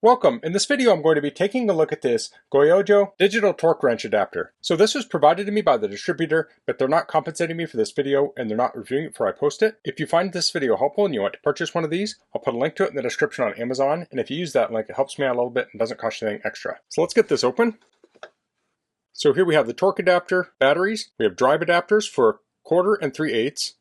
Welcome! In this video I'm going to be taking a look at this GOYOJO digital torque wrench adapter. So this was provided to me by the distributor, but they're not compensating me for this video and they're not reviewing it before I post it. If you find this video helpful and you want to purchase one of these, I'll put a link to it in the description on Amazon, and if you use that link it helps me out a little bit and doesn't cost you anything extra. So let's get this open. So here we have the torque adapter, batteries, we have drive adapters for 1/4 and 3/8.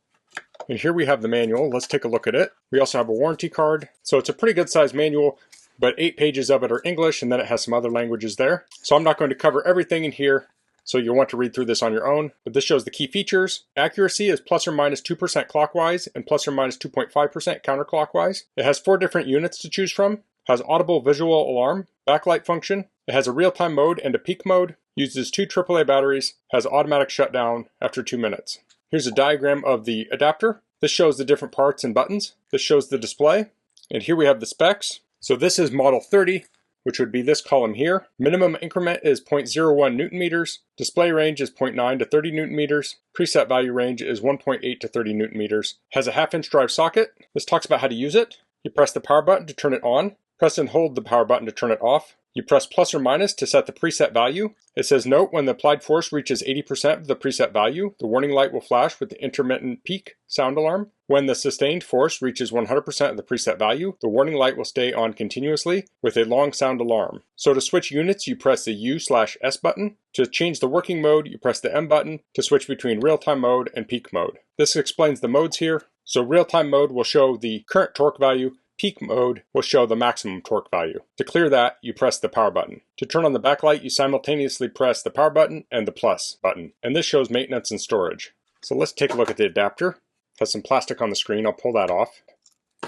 And here we have the manual. Let's take a look at it. We also have a warranty card. So it's a pretty good sized manual, but 8 pages of it are English and then it has some other languages there. So I'm not going to cover everything in here, so you'll want to read through this on your own. But this shows the key features. Accuracy is ±2% clockwise and ±2.5% counterclockwise. It has 4 different units to choose from. Has audible visual alarm, backlight function. It has a real-time mode and a peak mode. Uses 2 AAA batteries. Has automatic shutdown after 2 minutes. Here's a diagram of the adapter. This shows the different parts and buttons. This shows the display. And here we have the specs. So this is model 30, which would be this column here. Minimum increment is 0.01 Newton meters. Display range is 0.9 to 30 Newton meters. Preset value range is 1.8 to 30 Newton meters. Has a 1/2-inch drive socket. This talks about how to use it. You press the power button to turn it on. Press and hold the power button to turn it off. You press plus or minus to set the preset value. It says note when the applied force reaches 80% of the preset value, the warning light will flash with the intermittent peak sound alarm. When the sustained force reaches 100% of the preset value, the warning light will stay on continuously with a long sound alarm. So to switch units, you press the U/S button. To change the working mode, you press the M button to switch between real-time mode and peak mode. This explains the modes here. So real-time mode will show the current torque value. Peak mode will show the maximum torque value. To clear that, you press the power button. To turn on the backlight, you simultaneously press the power button and the plus button. And this shows maintenance and storage. So let's take a look at the adapter. It has some plastic on the screen. I'll pull that off.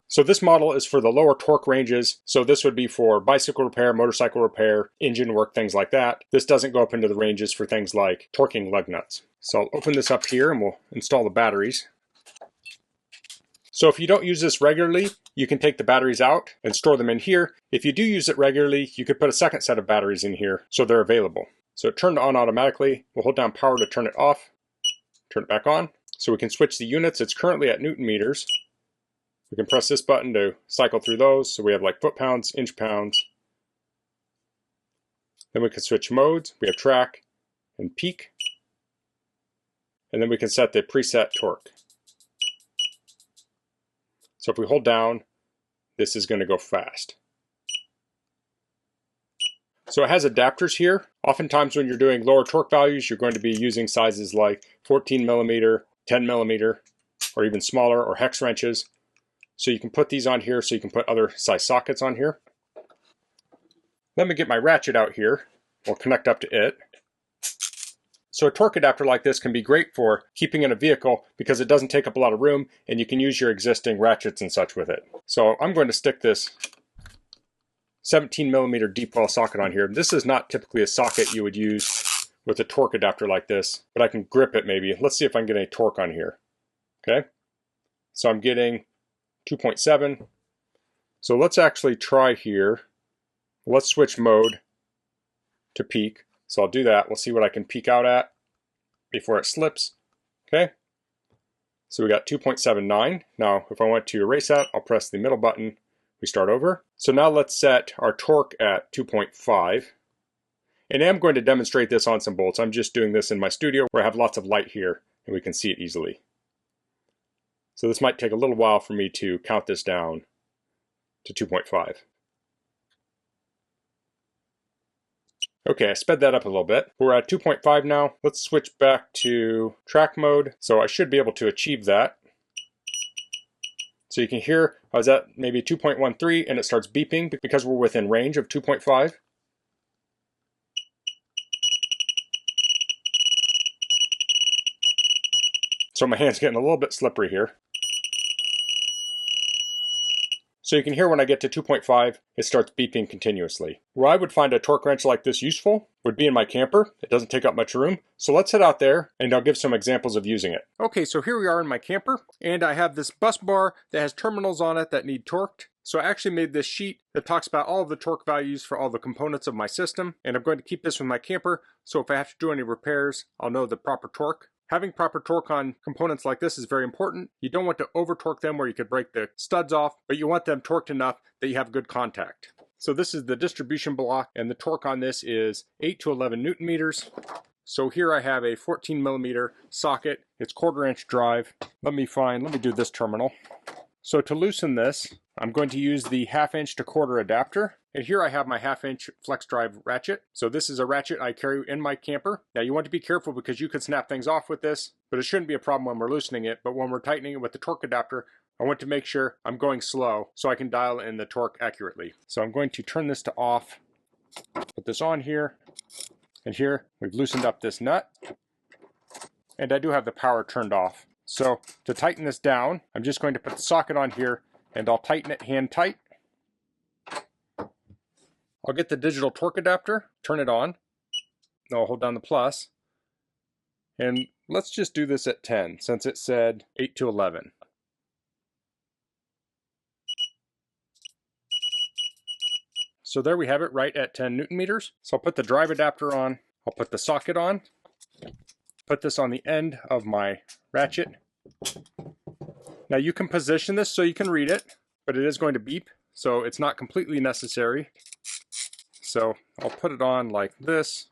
So this model is for the lower torque ranges. So this would be for bicycle repair, motorcycle repair, engine work, things like that. This doesn't go up into the ranges for things like torquing lug nuts. So I'll open this up here and we'll install the batteries. So if you don't use this regularly, you can take the batteries out and store them in here. If you do use it regularly, you could put a second set of batteries in here so they're available. So it turned on automatically. We'll hold down power to turn it off, turn it back on. So we can switch the units. It's currently at Newton meters. We can press this button to cycle through those. So we have like foot pounds, inch pounds. Then we can switch modes. We have track and peak. And then we can set the preset torque. So if we hold down, this is going to go fast. So it has adapters here. Oftentimes when you're doing lower torque values, you're going to be using sizes like 14 millimeter, 10 millimeter, or even smaller, or hex wrenches. So you can put these on here, so you can put other size sockets on here. Let me get my ratchet out here. We'll connect up to it. So a torque adapter like this can be great for keeping in a vehicle because it doesn't take up a lot of room and you can use your existing ratchets and such with it. So I'm going to stick this 17 millimeter deep well socket on here. This is not typically a socket you would use with a torque adapter like this, but I can grip it maybe. Let's see if I can get any torque on here. Okay, so I'm getting 2.7. So let's actually try here. Let's switch mode to peak. So I'll do that. We'll see what I can peak out at before it slips. Okay. So we got 2.79. Now, if I want to erase that, I'll press the middle button. We start over. So now let's set our torque at 2.5. And I'm going to demonstrate this on some bolts. I'm just doing this in my studio where I have lots of light here and we can see it easily. So this might take a little while for me to count this down to 2.5. Okay, I sped that up a little bit. We're at 2.5 now. Let's switch back to track mode. So I should be able to achieve that. So you can hear I was at maybe 2.13 and it starts beeping because we're within range of 2.5. So my hand's getting a little bit slippery here. So you can hear when I get to 2.5, it starts beeping continuously. Where I would find a torque wrench like this useful would be in my camper. It doesn't take up much room. So let's head out there and I'll give some examples of using it. Okay, so here we are in my camper and I have this bus bar that has terminals on it that need torqued. So I actually made this sheet that talks about all of the torque values for all the components of my system. And I'm going to keep this with my camper. So if I have to do any repairs, I'll know the proper torque. Having proper torque on components like this is very important. You don't want to over torque them where you could break the studs off, but you want them torqued enough that you have good contact. So this is the distribution block, and the torque on this is 8 to 11 Newton meters. So here I have a 14 millimeter socket. It's 1/4 inch drive. Let me do this terminal. So to loosen this, I'm going to use the 1/2 inch to 1/4 adapter. And here I have my 1/2 inch flex drive ratchet. So this is a ratchet I carry in my camper. Now you want to be careful because you could snap things off with this, but it shouldn't be a problem when we're loosening it. But when we're tightening it with the torque adapter, I want to make sure I'm going slow so I can dial in the torque accurately. So I'm going to turn this to off, put this on here, and here we've loosened up this nut. And I do have the power turned off. So to tighten this down, I'm just going to put the socket on here and I'll tighten it hand tight. I'll get the digital torque adapter, turn it on. I'll hold down the plus. And let's just do this at 10 since it said 8 to 11. So there we have it right at 10 Newton meters. So I'll put the drive adapter on, I'll put the socket on, put this on the end of my ratchet. Now you can position this so you can read it, but it is going to beep, so it's not completely necessary. So I'll put it on like this.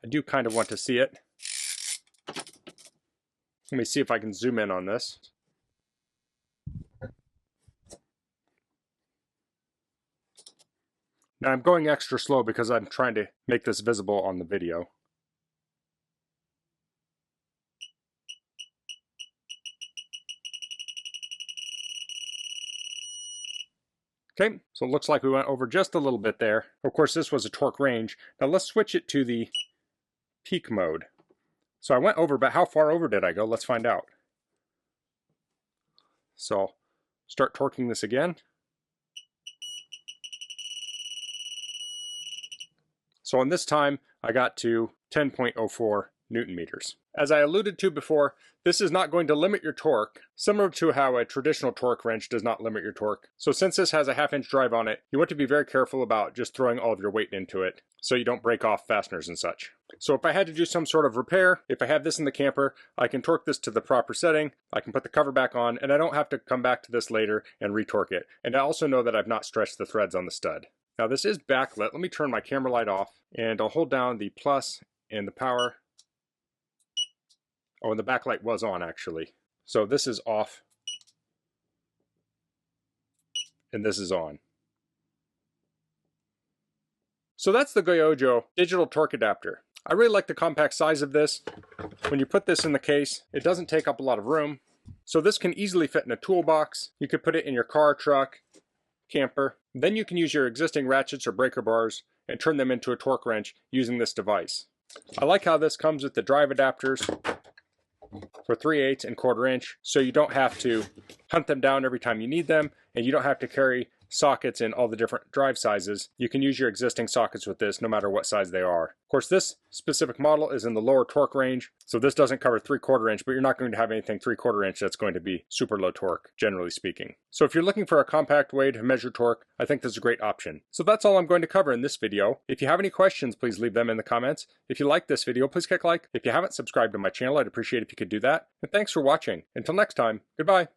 I do kind of want to see it. Let me see if I can zoom in on this. Now I'm going extra slow because I'm trying to make this visible on the video. Okay, so it looks like we went over just a little bit there. Of course, this was a torque range. Now let's switch it to the peak mode. So I went over, but how far over did I go? Let's find out. So start torquing this again. So on this time, I got to 10.04 Newton meters. As I alluded to before, this is not going to limit your torque, similar to how a traditional torque wrench does not limit your torque. So since this has a 1/2 inch drive on it, you want to be very careful about just throwing all of your weight into it so you don't break off fasteners and such. So if I had to do some sort of repair, if I have this in the camper, I can torque this to the proper setting, I can put the cover back on, and I don't have to come back to this later and retorque it. And I also know that I've not stretched the threads on the stud. Now this is backlit. Let me turn my camera light off, and I'll hold down the plus and the power. Oh, and the backlight was on actually. So this is off, and this is on. So that's the GOYOJO digital torque adapter. I really like the compact size of this. When you put this in the case, it doesn't take up a lot of room. So this can easily fit in a toolbox. You could put it in your car, truck, camper. Then you can use your existing ratchets or breaker bars and turn them into a torque wrench using this device. I like how this comes with the drive adapters for 3/8 and 1/4 inch, so you don't have to hunt them down every time you need them, and you don't have to carry sockets in all the different drive sizes. You can use your existing sockets with this no matter what size they are. Of course, this specific model is in the lower torque range, so this doesn't cover 3/4 inch, but you're not going to have anything 3/4 inch that's going to be super low torque, generally speaking. So if you're looking for a compact way to measure torque, I think this is a great option. So that's all I'm going to cover in this video. If you have any questions, please leave them in the comments. If you like this video, please click like. If you haven't subscribed to my channel, I'd appreciate if you could do that. And thanks for watching. Until next time, goodbye.